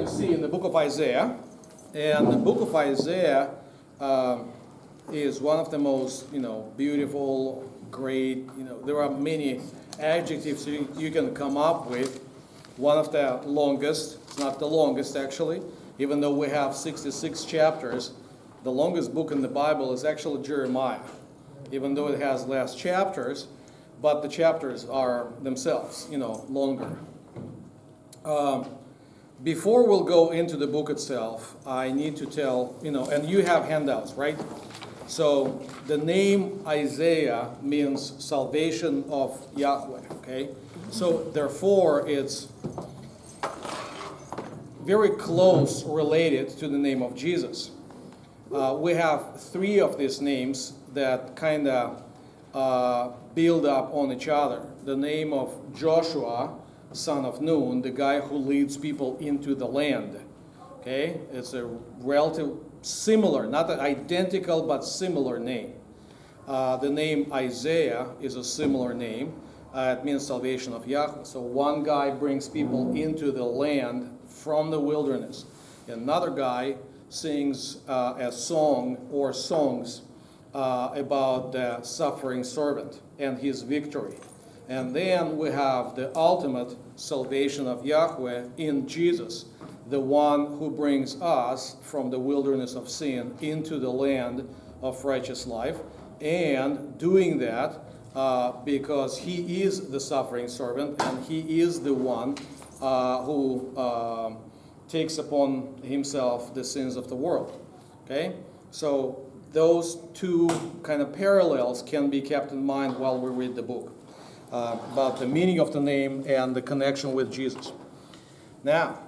can see in the book of Isaiah, and the book of Isaiah is one of the most, beautiful, great, there are many adjectives you can come up with. One of the longest, it's not the longest actually, even though we have 66 chapters, the longest book in the Bible is actually Jeremiah, even though it has less chapters, but the chapters are themselves, longer. Before we'll go into the book itself, I need to tell, and you have handouts, right? So the name Isaiah means salvation of Yahweh, okay? So therefore it's very close related to the name of Jesus. We have three of these names that kind of build up on each other. The name of Joshua, son of Nun, the guy who leads people into the land. Okay, it's a relative similar, not identical, but similar name. The name Isaiah is a similar name. It means salvation of Yahweh. So one guy brings people into the land from the wilderness. Another guy sings a song or songs about the suffering servant and his victory. And then we have the ultimate salvation of Yahweh in Jesus, the one who brings us from the wilderness of sin into the land of righteous life, and doing that because he is the suffering servant and he is the one who takes upon himself the sins of the world. Okay? So those two kind of parallels can be kept in mind while we read the book about the meaning of the name and the connection with Jesus. Now,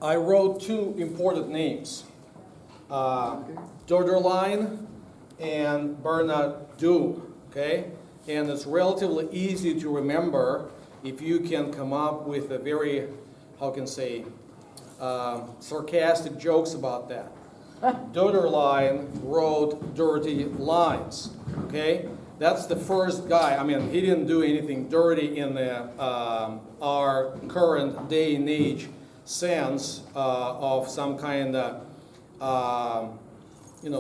I wrote two important names, Dorderline and Bernard Doom, okay? And it's relatively easy to remember if you can come up with a very, sarcastic jokes about that. Dorderline wrote dirty lines, okay? That's the first guy. I mean, he didn't do anything dirty in the, our current day and age sense of some kind of,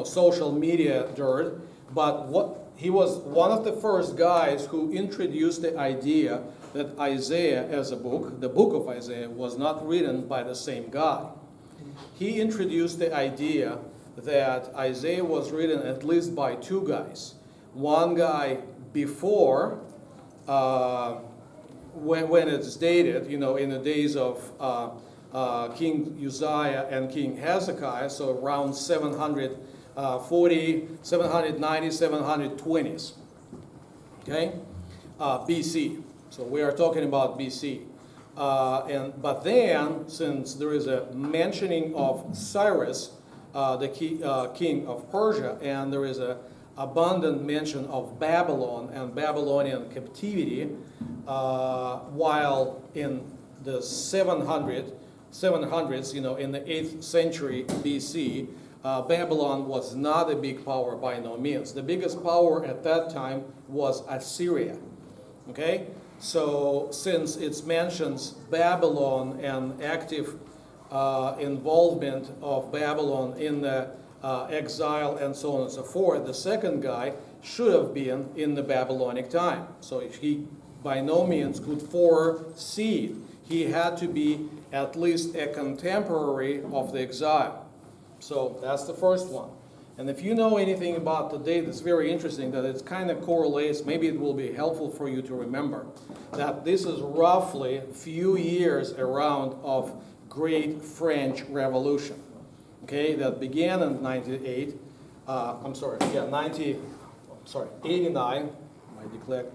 social media dirt. But he was one of the first guys who introduced the idea that Isaiah as a book, the book of Isaiah, was not written by the same guy. He introduced the idea that Isaiah was written at least by two guys. One guy before, when it's dated, in the days of King Uzziah and King Hezekiah, so around 740, 790, 720s, okay, BC. So we are talking about BC. But then, since there is a mentioning of Cyrus, the king of Persia, and there is a abundant mention of Babylon and Babylonian captivity, while in the 700s, in the 8th century BC, Babylon was not a big power by no means. The biggest power at that time was Assyria. Okay? So since it mentions Babylon and active involvement of Babylon in the exile and so on and so forth, the second guy should have been in the Babylonic time. So if he by no means could foresee, he had to be at least a contemporary of the exile. So that's the first one. And if you know anything about the date, it's very interesting that it kind of correlates. Maybe it will be helpful for you to remember that this is roughly a few years around of Great French Revolution. Okay, that began in 89. My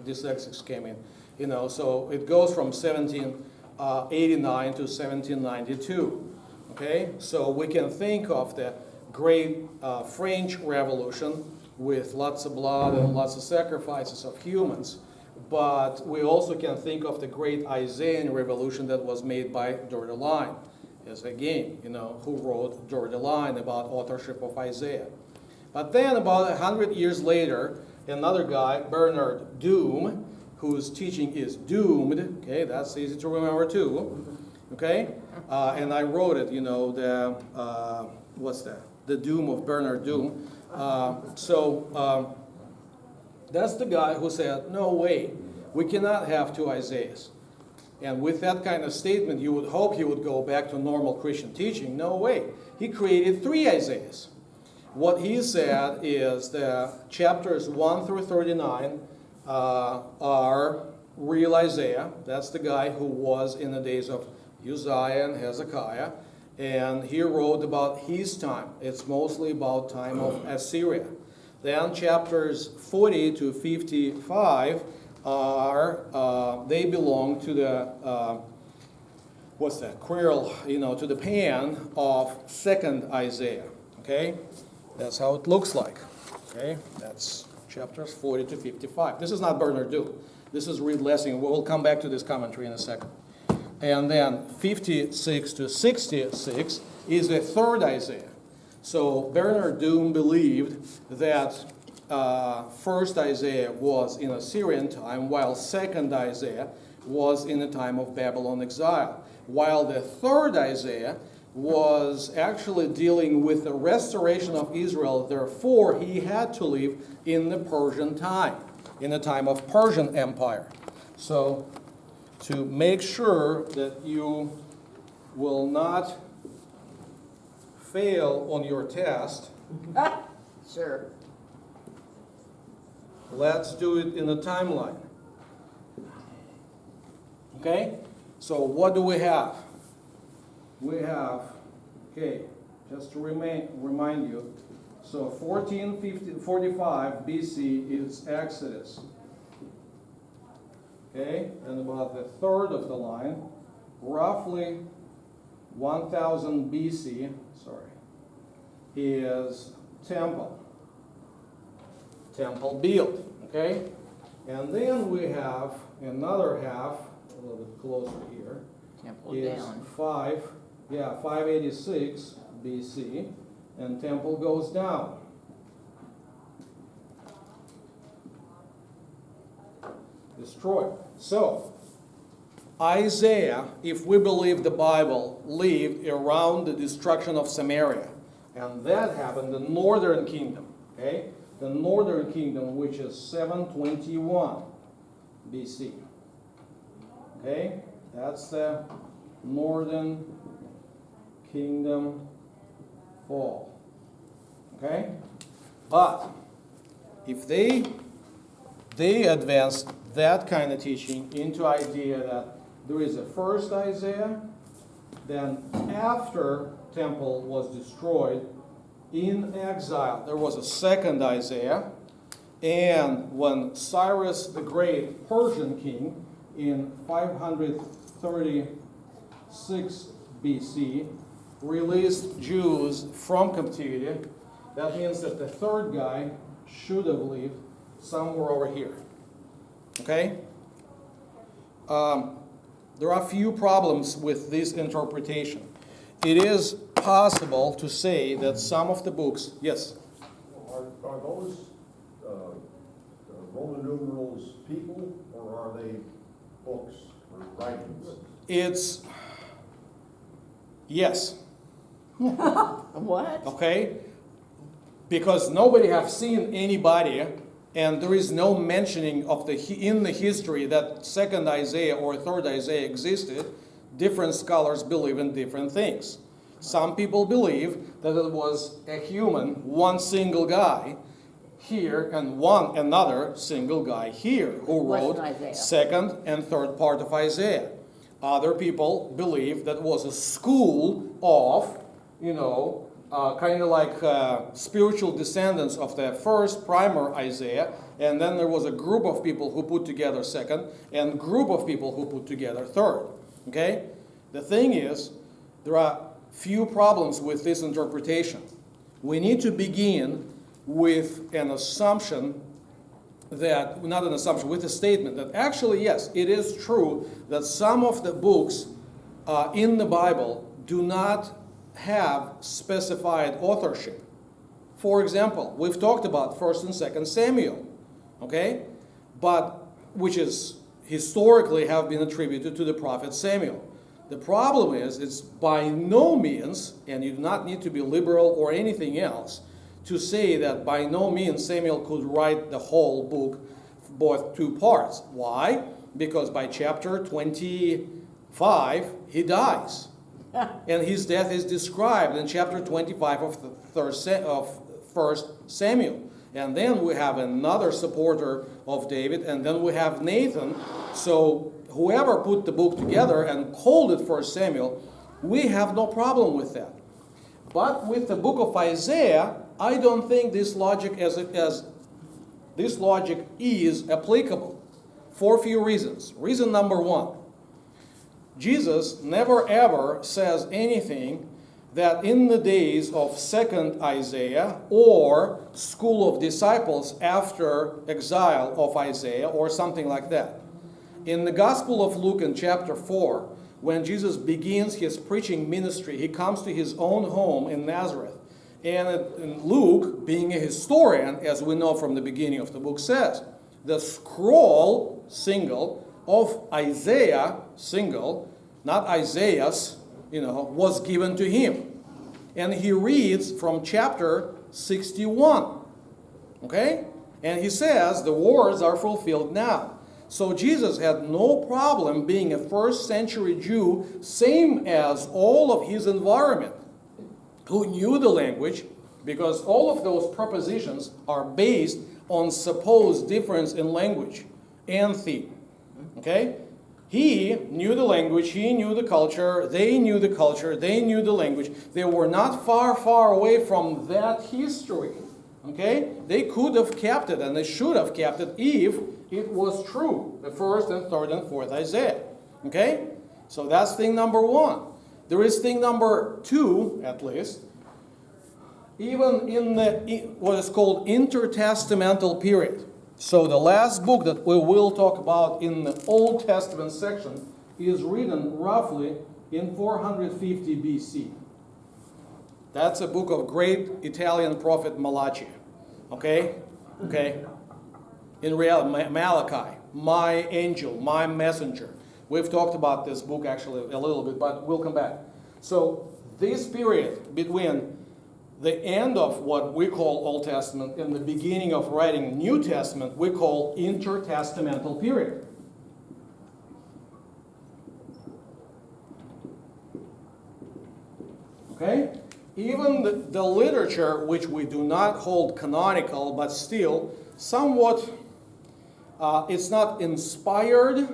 dyslexics came in. So it goes from 1789 to 1792. Okay, so we can think of the Great French Revolution with lots of blood and lots of sacrifices of humans. But we also can think of the Great Isaiah Revolution that was made by Dorderline. Yes, again, who wrote Dorderline about authorship of Isaiah. But then about 100 years later, another guy, Bernard Doom, whose teaching is doomed, okay, that's easy to remember too, Okay? And I wrote it, what's that? The Doom of Bernard Doom. That's the guy who said, no way, we cannot have two Isaiahs. And with that kind of statement, you would hope he would go back to normal Christian teaching. No way. He created three Isaiahs. What he said is that chapters 1 through 39 are real Isaiah. That's the guy who was in the days of Uzziah and Hezekiah. And he wrote about his time. It's mostly about time of Assyria. Then chapters 40 to 55 they belong to the, to the pan of second Isaiah, okay? That's how it looks like, okay? That's chapters 40 to 55. This is not Bernard Doom. This is Reed Lessing. We'll come back to this commentary in a second. And then 56 to 66 is the third Isaiah. So Bernard Doom believed that first Isaiah was in Assyrian time, while second Isaiah was in the time of Babylon exile. While the third Isaiah was actually dealing with the restoration of Israel, therefore he had to live in the Persian time, in the time of Persian Empire. So to make sure that you will not fail on your test, Sure. let's do it in a timeline. Okay? So what do we have? We have, just to remind you, so 1445 BC is Exodus. Okay? And about the third of the line, roughly 1000 BC, is temple built, okay? And then we have another half, a little bit closer here, Temple is down. 586 BC, and temple goes down. Destroyed. So, Isaiah, if we believe the Bible, lived around the destruction of Samaria. And that happened in the northern kingdom, okay? The northern kingdom, which is 721 BC. Okay? That's the northern kingdom fall. Okay? But if they advanced that kind of teaching into idea that there is a first Isaiah, then after temple was destroyed in exile, there was a second Isaiah, and when Cyrus the Great, Persian king, in 536 BC, released Jews from captivity, that means that the third guy should have lived somewhere over here. Okay? There are a few problems with this interpretation. It is possible to say that some of the books, yes? Are those Roman numerals people, or are they books or writings? It's, yes. What? Okay? Because nobody has seen anybody, and there is no mentioning of in the history that second Isaiah or third Isaiah existed. Different scholars believe in different things. Some people believe that it was a human, one single guy here, and another single guy here who wrote second and third part of Isaiah. Other people believe that it was a school of, kind of like spiritual descendants of the first primer Isaiah, and then there was a group of people who put together second, and group of people who put together third. Okay? The thing is, there are few problems with this interpretation. We need to begin with an assumption that, not an assumption, with a statement that actually, yes, it is true that some of the books in the Bible do not have specified authorship. For example, we've talked about 1st and 2nd Samuel, okay? But, which is historically have been attributed to the prophet Samuel. The problem is, it's by no means, and you do not need to be liberal or anything else, to say that by no means Samuel could write the whole book, both two parts. Why? Because by chapter 25, he dies. And his death is described in chapter 25 of 1 Samuel. And then we have another supporter of David, and then we have Nathan. So whoever put the book together and called it 1 Samuel, we have no problem with that. But with the book of Isaiah, I don't think this logic this logic is applicable for a few reasons. Reason number one, Jesus never ever says anything that in the days of second Isaiah or school of disciples after exile of Isaiah or something like that. In the Gospel of Luke in chapter 4, when Jesus begins his preaching ministry, he comes to his own home in Nazareth. And Luke, being a historian, as we know from the beginning of the book, says, the scroll, single, of Isaiah, single, not Isaiah's, was given to him. And he reads from chapter 61. Okay? And he says, the words are fulfilled now. So Jesus had no problem being a first century Jew, same as all of his environment, who knew the language, because all of those prepositions are based on supposed difference in language and theme. Okay? He knew the language, he knew the culture, they knew the culture, they knew the language. They were not far, far away from that history. Okay? They could have kept it, and they should have kept it if it was true, the first and third and fourth Isaiah. Okay? So that's thing number one. There is thing number two, at least. Even in what is called intertestamental period. So the last book that we will talk about in the Old Testament section is written roughly in 450 BC. That's a book of great Italian prophet Malachi. Okay? Okay? In reality, Malachi, my angel, my messenger. We've talked about this book actually a little bit, but we'll come back. So this period between the end of what we call Old Testament and the beginning of writing New Testament, we call intertestamental period. Okay? Even the literature, which we do not hold canonical, but still somewhat, it's not inspired,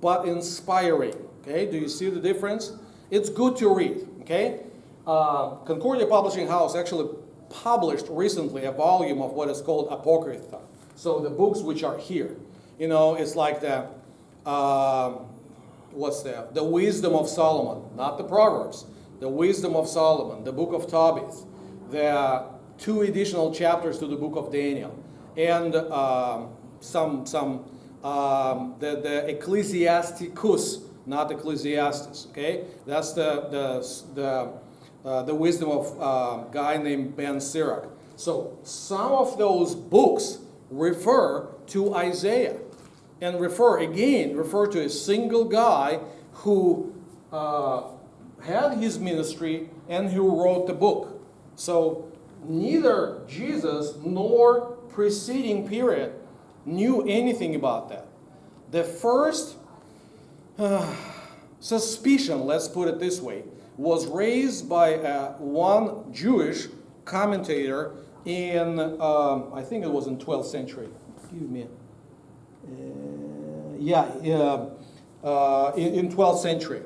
but inspiring. Okay? Do you see the difference? It's good to read. Okay? Concordia Publishing House actually published recently a volume of what is called Apocrypha. So the books which are here. It's like the Wisdom of Solomon, not the Proverbs. The Wisdom of Solomon, the Book of Tobit, the 2 additional chapters to the Book of Daniel, and the Ecclesiasticus, not Ecclesiastes. Okay, that's the wisdom of a guy named Ben Sirach. So some of those books refer to Isaiah and refer to a single guy who had his ministry and who wrote the book. So neither Jesus nor preceding period knew anything about that. The first suspicion, let's put it this way, was raised by one Jewish commentator in, I think it was in 12th century. Excuse me. In 12th century.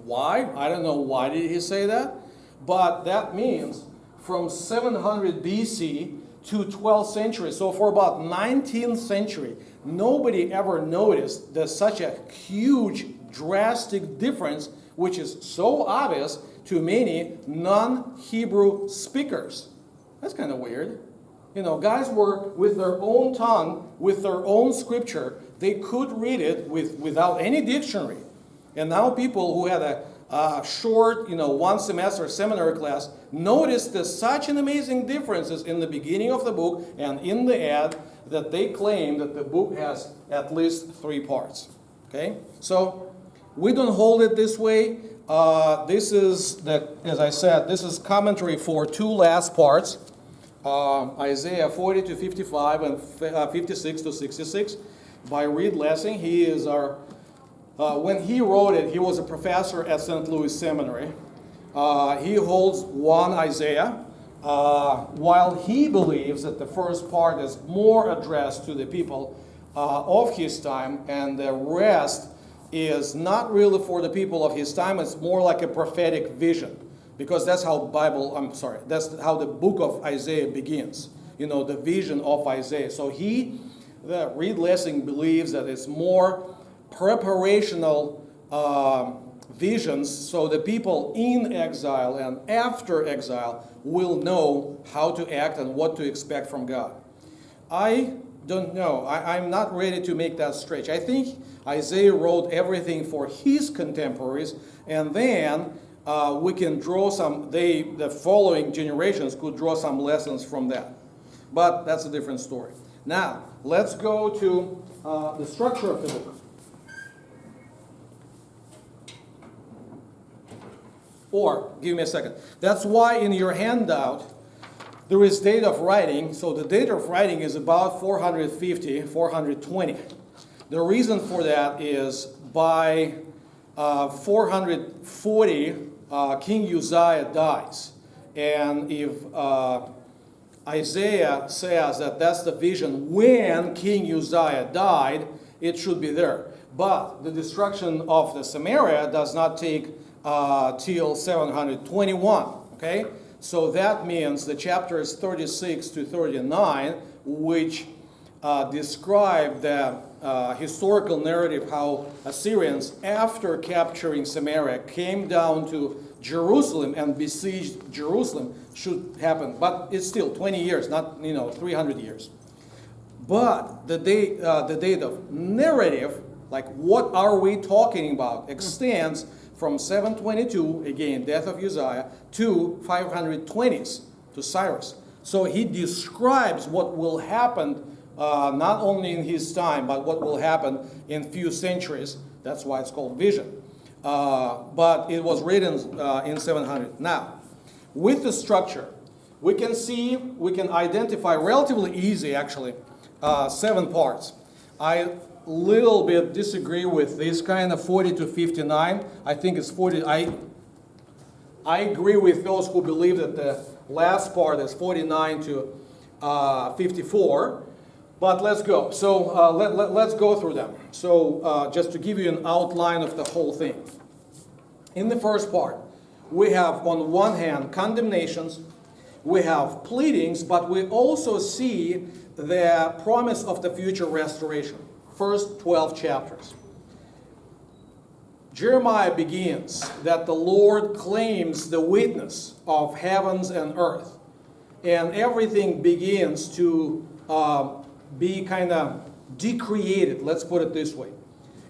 Why? I don't know why did he say that, but that means from 700 BC to 12th century, so for about 19th century, nobody ever noticed that such a huge, drastic difference, which is so obvious to many non-Hebrew speakers. That's kind of weird. Guys were with their own tongue, with their own scripture. They could read it without any dictionary. And now people who had a short, one semester seminary class noticed there's such an amazing differences in the beginning of the book and in the end that they claim that the book has at least 3 parts. Okay? So We don't hold it this way. This is, as I said, this is commentary for two last parts. Isaiah 40 to 55 and 56 to 66 by Reed Lessing. He is our, when he wrote it, he was a professor at St. Louis Seminary. He holds one Isaiah, while he believes that the first part is more addressed to the people of his time, and the rest is not really for the people of his time. It's more like a prophetic vision. Because that's how that's how the book of Isaiah begins. You know, the vision of Isaiah. So Reed Lessing believes that it's more preparational visions, so the people in exile and after exile will know how to act and what to expect from God. I don't know. I'm not ready to make that stretch. I think Isaiah wrote everything for his contemporaries, and then we can draw the following generations could draw some lessons from that. But that's a different story. Now, let's go to the structure of the book. Or, give me a second. That's why in your handout, there is date of writing. So the date of writing is about 450, 420. The reason for that is by 440, King Uzziah dies. And if Isaiah says that that's the vision when King Uzziah died, it should be there. But the destruction of the Samaria does not take till 721. Okay? So that means the chapters 36 to 39, which describe the historical narrative how Assyrians, after capturing Samaria, came down to Jerusalem and besieged Jerusalem, should happen. But it's still 20 years, not 300 years. But the date of narrative, like what are we talking about, extends from 722, again, death of Uzziah, to 520s, to Cyrus. So he describes what will happen not only in his time, but what will happen in few centuries. That's why it's called vision. But it was written in 700. Now, with the structure, we can identify relatively easy, actually, 7 parts. I little bit disagree with this kind of 40 to 59. I think it's 40. I agree with those who believe that the last part is 49 to 54. But let's go. So let's go through them. So just to give you an outline of the whole thing. In the first part, we have on one hand condemnations, we have pleadings, but we also see the promise of the future restoration. First 12 chapters. Jeremiah begins that the Lord claims the witness of heavens and earth, and everything begins to be kind of decreated, let's put it this way.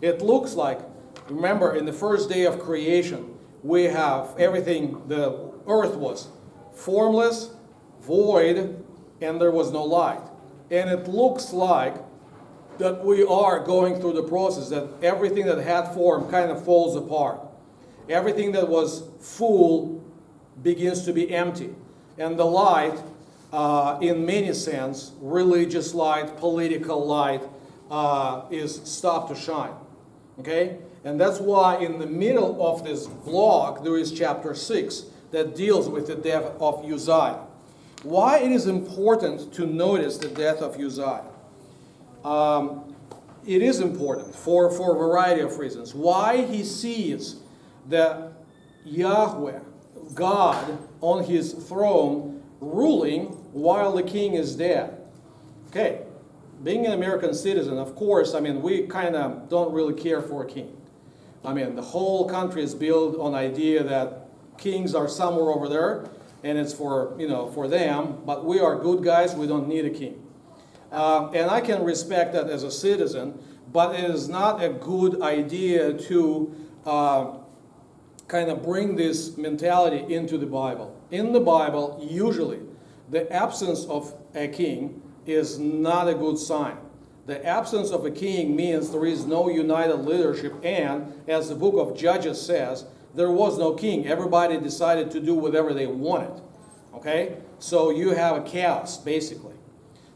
It looks like, remember, in the first day of creation, we have everything, the earth was formless, void, and there was no light. And it looks like that we are going through the process, that everything that had form kind of falls apart. Everything that was full begins to be empty. And the light, in many sense, religious light, political light, is stopped to shine. Okay? And that's why in the middle of this block, there is chapter 6 that deals with the death of Uzziah. Why it is important to notice the death of Uzziah? It is important for a variety of reasons. Why he sees that Yahweh, God, on his throne, ruling while the king is dead. Okay, being an American citizen, of course, we kind of don't really care for a king. The whole country is built on the idea that kings are somewhere over there, and it's for them, but we are good guys, we don't need a king. And I can respect that as a citizen, but it is not a good idea to kind of bring this mentality into the Bible. In the Bible, usually, the absence of a king is not a good sign. The absence of a king means there is no united leadership, and as the book of Judges says, there was no king. Everybody decided to do whatever they wanted. Okay? So you have a chaos, basically.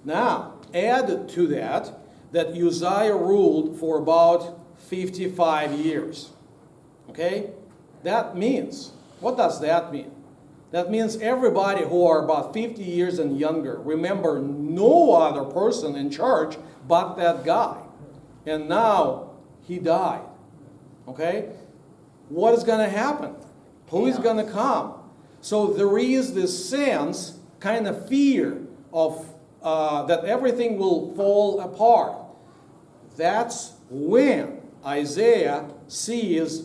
Now, add to that Uzziah ruled for about 55 years. Okay? That means, what does that mean? That means everybody who are about 50 years and younger remember no other person in charge but that guy. And now he died. Okay? What is going to happen? Who is going to come? So there is this sense, kind of fear of that everything will fall apart. That's when Isaiah sees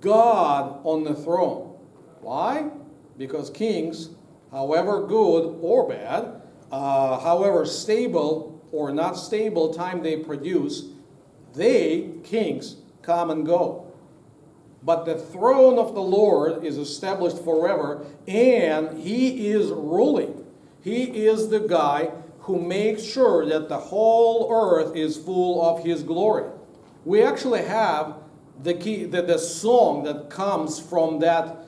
God on the throne. Why? Because kings, however good or bad, however stable or not stable time they produce, kings, come and go. But the throne of the Lord is established forever, and He is ruling. He is the guy who makes sure that the whole earth is full of His glory. We actually have the song that comes from that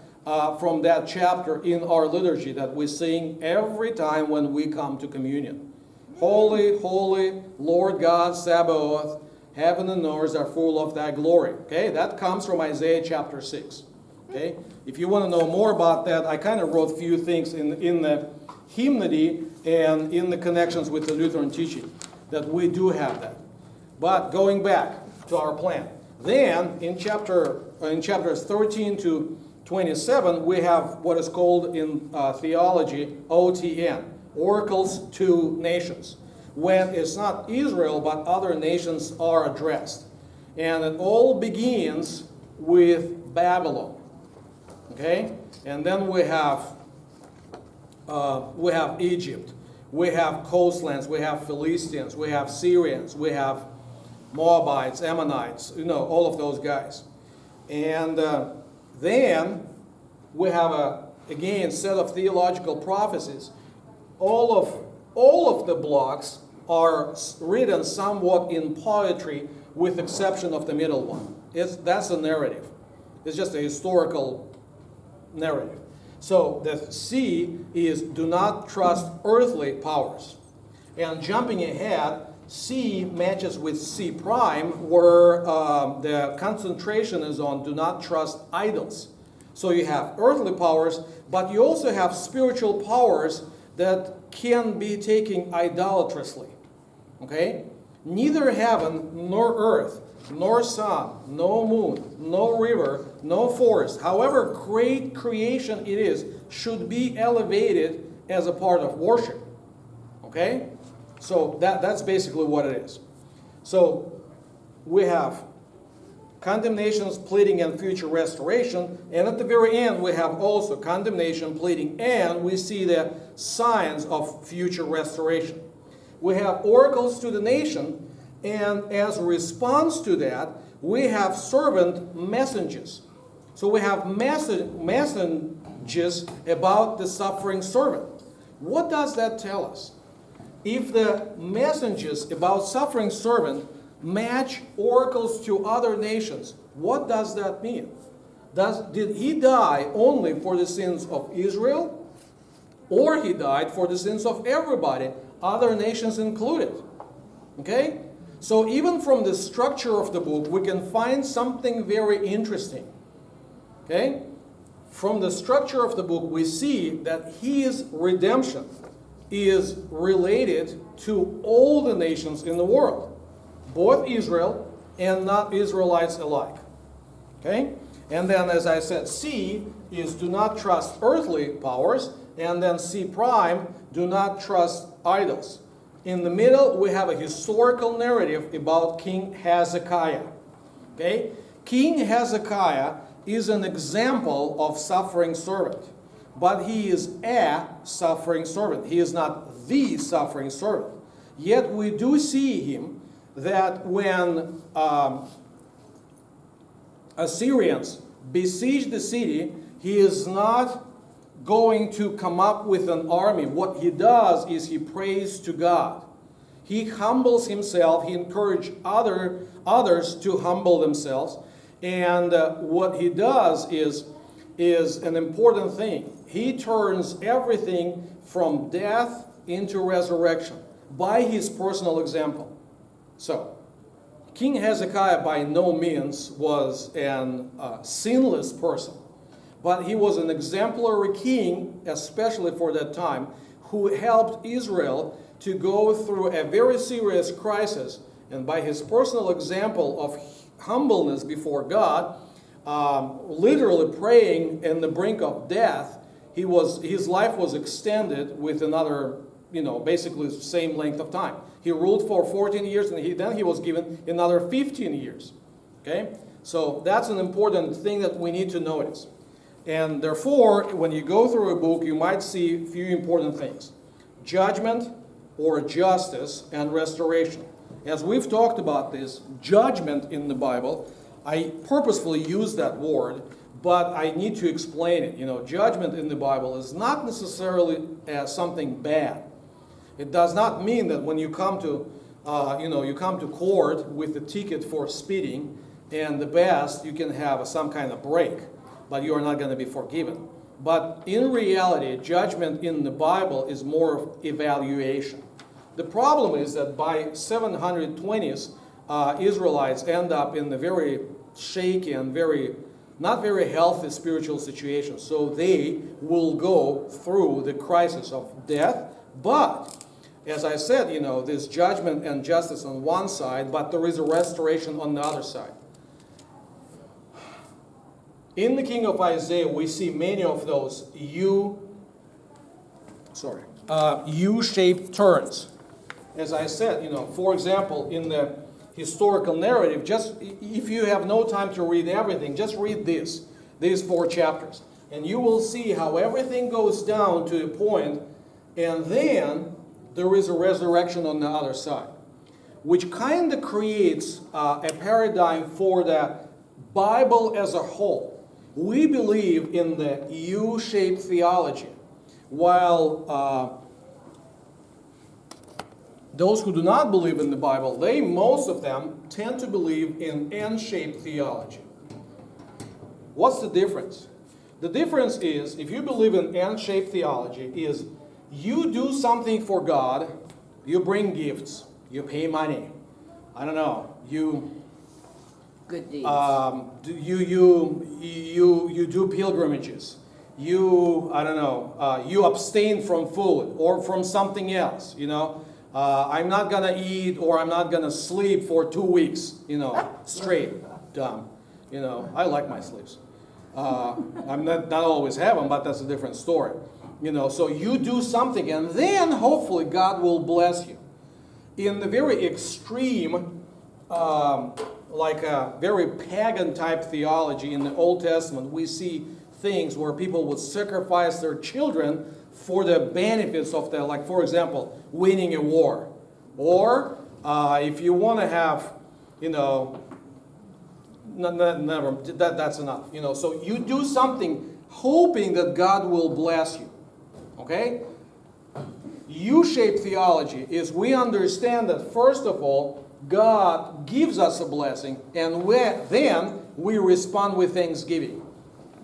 chapter in our liturgy that we sing every time when we come to communion. Holy, holy, Lord God Sabaoth, heaven and earth are full of thy glory. Okay, that comes from Isaiah chapter 6. Okay, if you want to know more about that, I kind of wrote a few things in the hymnody and in the connections with the Lutheran teaching that we do have that. But going back to our plan, then in chapters 13 to 27, we have what is called in theology OTN, oracles to nations, when it's not Israel but other nations are addressed. And it all begins with Babylon. Okay? And then we have Egypt, we have coastlands, we have Philistines, we have Syrians, we have Moabites, Ammonites, all of those guys. And then we have again set of theological prophecies. All of the blocks are written somewhat in poetry, with exception of the middle one. That's a narrative. It's just a historical narrative. So the C is do not trust earthly powers. And jumping ahead, C matches with C prime, where the concentration is on do not trust idols. So you have earthly powers, but you also have spiritual powers that can be taken idolatrously. Okay? Neither heaven nor earth, nor sun, no moon, no river, no forest, however great creation it is, should be elevated as a part of worship. Okay? So that's basically what it is. So we have condemnations, pleading, and future restoration. And at the very end, we have also condemnation, pleading, and we see the signs of future restoration. We have oracles to the nation, and as a response to that, we have servant messengers. So we have messages about the suffering servant. What does that tell us? If the messages about suffering servant match oracles to other nations, what does that mean? Did he die only for the sins of Israel? Or he died for the sins of everybody, other nations included? Okay? So even from the structure of the book, we can find something very interesting. Okay? From the structure of the book, we see that his redemption is related to all the nations in the world, both Israel and not Israelites alike. Okay? And then, as I said, C is do not trust earthly powers, and then C prime, do not trust idols. In the middle, we have a historical narrative about King Hezekiah. Okay? King Hezekiah is an example of suffering servant, but he is a suffering servant. He is not the suffering servant. Yet we do see him that when Assyrians besiege the city, he is not going to come up with an army. What he does is he prays to God. He humbles himself. He encourages others to humble themselves. And what he does is an important thing. He turns everything from death into resurrection by his personal example. So, King Hezekiah by no means was an sinless person, but he was an exemplary king, especially for that time, who helped Israel to go through a very serious crisis. And by his personal example of humbleness before God, literally praying in the brink of death, his life was extended with another, basically the same length of time. He ruled for 14 years, and then he was given another 15 years. Okay? So that's an important thing that we need to notice. And therefore, when you go through a book, you might see a few important things. Judgment or justice and restoration. As we've talked about this, judgment in the Bible, I purposefully use that word, but I need to explain it. Judgment in the Bible is not necessarily something bad. It does not mean that when you come to, you come to court with a ticket for speeding, and the best you can have some kind of break, but you are not going to be forgiven. But in reality, judgment in the Bible is more of evaluation. The problem is that by 720s, Israelites end up in a very shaky and not very healthy spiritual situation. So they will go through the crisis of death. But, as I said, there's judgment and justice on one side, but there is a restoration on the other side. In the King of Isaiah, we see many of those U-shaped turns. As I said, for example, in the historical narrative, just if you have no time to read everything, just read these 4 chapters. And you will see how everything goes down to a point, and then there is a resurrection on the other side, which kind of creates a paradigm for the Bible as a whole. We believe in the U-shaped theology, while those who do not believe in the Bible, most of them tend to believe in N-shaped theology. What's the difference? The difference is, if you believe in N-shaped theology, is you do something for God, you bring gifts, you pay money, I don't know, Good deeds. You do pilgrimages. You abstain from food or from something else. I'm not gonna eat or I'm not gonna sleep for 2 weeks. Straight. Dumb. I like my sleeps. I'm not always have them, but that's a different story. So you do something, and then hopefully God will bless you. In the very extreme, like a very pagan type theology in the Old Testament, we see things where people would sacrifice their children for the benefits of like for example, winning a war. Or if you want to have, that's enough. So you do something hoping that God will bless you. Okay? U-shaped theology is we understand that first of all, God gives us a blessing, and then we respond with thanksgiving.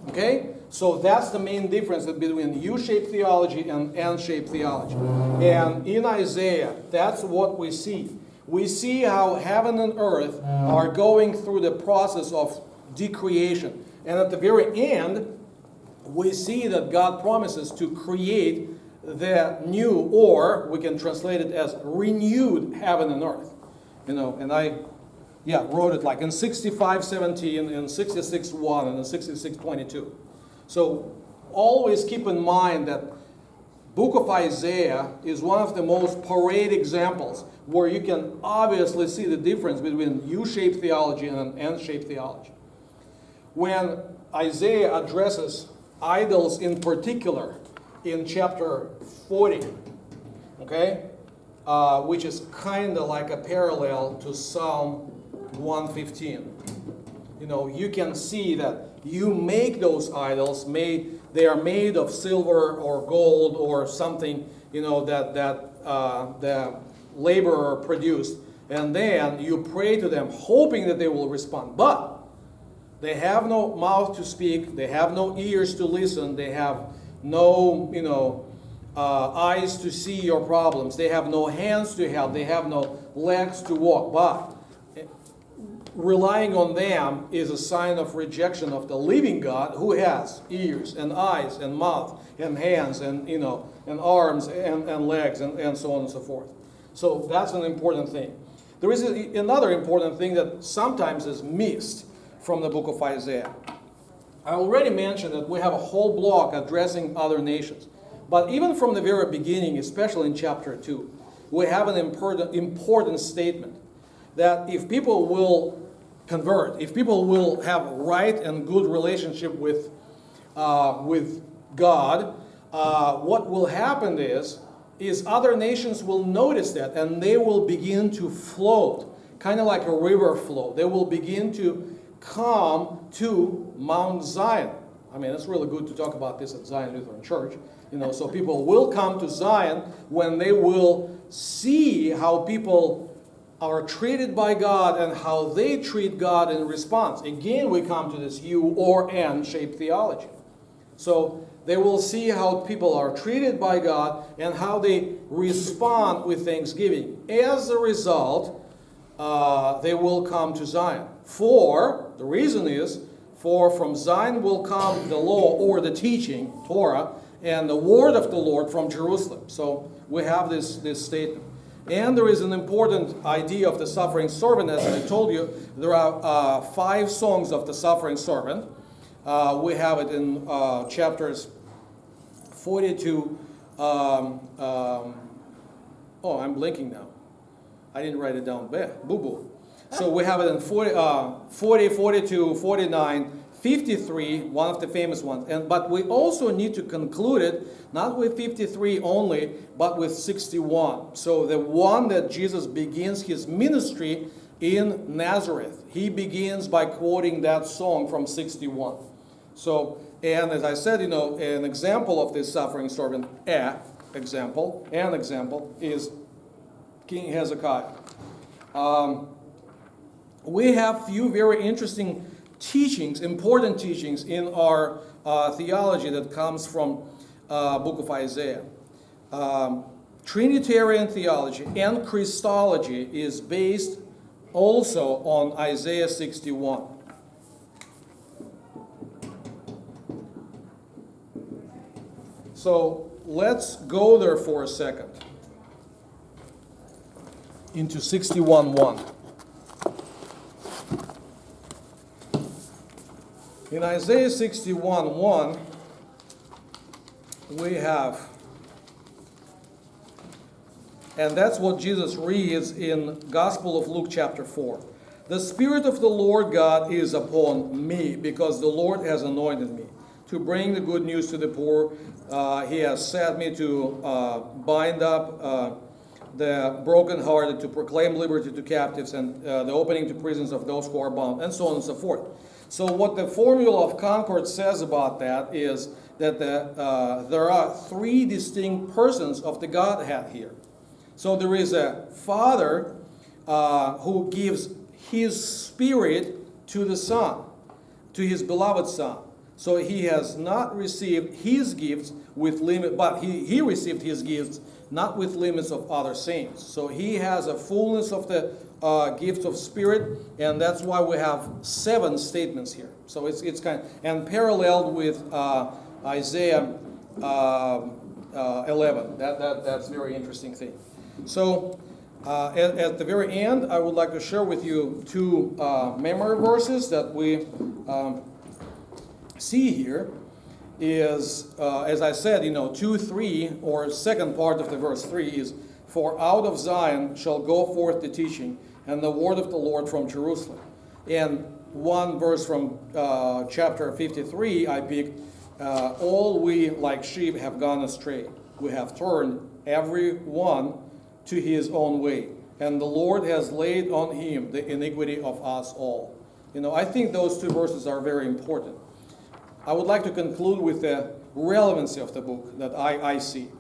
Okay? So that's the main difference between U-shaped theology and N-shaped theology. And in Isaiah, that's what we see. We see how heaven and earth are going through the process of decreation. And at the very end, we see that God promises to create the new, or we can translate it as renewed heaven and earth. And I wrote it like in 65:17, in 66:1, and in 66:22. So always keep in mind that book of Isaiah is one of the most parade examples where you can obviously see the difference between U-shaped theology and an N-shaped theology. When Isaiah addresses idols in particular in chapter 40, okay, which is kind of like a parallel to Psalm 115. You can see that you make those idols, they are made of silver or gold or something, that laborer produced, and then you pray to them hoping that they will respond. But they have no mouth to speak, they have no ears to listen, they have no, eyes to see your problems, they have no hands to help, they have no legs to walk. But relying on them is a sign of rejection of the living God, who has ears and eyes and mouth and hands and and arms and legs and so on and so forth. So that's an important thing. There is another important thing that sometimes is missed from the book of Isaiah. I already mentioned that we have a whole block addressing other nations. But even from the very beginning, especially in chapter 2, we have an important statement that if people will convert, if people will have right and good relationship with God, what will happen is other nations will notice that, and they will begin to float, kind of like a river flow. They will begin to come to Mount Zion. I mean, it's really good to talk about this at Zion Lutheran Church. So people will come to Zion when they will see how people are treated by God and how they treat God in response. Again, we come to this U or N shaped theology. So they will see how people are treated by God and how they respond with thanksgiving. As a result, they will come to Zion. The reason is, from Zion will come the law or the teaching, Torah, and the word of the Lord from Jerusalem. So we have this statement. And there is an important idea of the suffering servant. As I told you, there are 5 songs of the suffering servant. We have it in chapters 42. I'm blinking now. I didn't write it down. Boo-boo. So we have it in 40, 42, 49, 53, one of the famous ones. But we also need to conclude it not with 53 only, but with 61. So the one that Jesus begins his ministry in Nazareth. He begins by quoting that song from 61. So, and as I said, an example of this suffering servant, an example is King Hezekiah. We have few very interesting teachings, important teachings in our theology that comes from book of Isaiah. Trinitarian theology and Christology is based also on Isaiah 61. So let's go there for a second into 61:1. In Isaiah 61:1, we have, and that's what Jesus reads in Gospel of Luke chapter 4. The Spirit of the Lord God is upon me, because the Lord has anointed me to bring the good news to the poor. He has set me to bind up the brokenhearted, to proclaim liberty to captives, and the opening to prisons of those who are bound, and so on and so forth. So what the Formula of Concord says about that is that there are 3 distinct persons of the Godhead here. So there is a Father who gives His Spirit to the Son, to His beloved Son. So He has not received His gifts with limit, but he received His gifts not with limits of other saints. So He has a fullness of the gift of Spirit, and that's why we have 7 statements here. So it's kind of, and paralleled with Isaiah 11. That's a very interesting thing. So at the very end, I would like to share with you 2 memory verses that we see here. Is, as I said, 2:3, or second part of the verse 3 is, for out of Zion shall go forth the teaching, and the word of the Lord from Jerusalem. And one verse from chapter 53 I picked, all we like sheep have gone astray. We have turned every one to his own way, and the Lord has laid on him the iniquity of us all. I think those 2 verses are very important. I would like to conclude with the relevancy of the book that I see.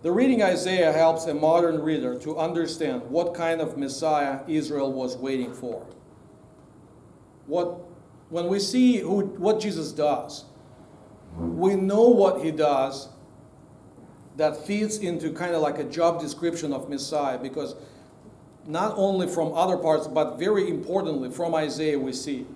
The reading Isaiah helps a modern reader to understand what kind of Messiah Israel was waiting for. When we see what Jesus does, we know what he does that fits into kind of like a job description of Messiah, because not only from other parts, but very importantly from Isaiah we see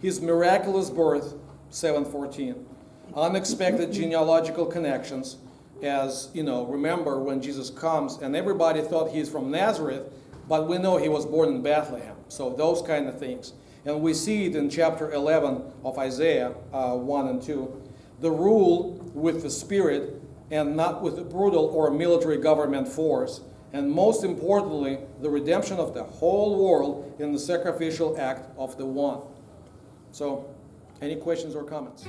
his miraculous birth, 7:14, unexpected genealogical connections, as you know, remember when Jesus comes and everybody thought he's from Nazareth, but we know he was born in Bethlehem. So those kind of things. And we see it in chapter 11 of Isaiah 1 and 2. The rule with the Spirit and not with a brutal or military government force. And most importantly, the redemption of the whole world in the sacrificial act of the one. So, any questions or comments?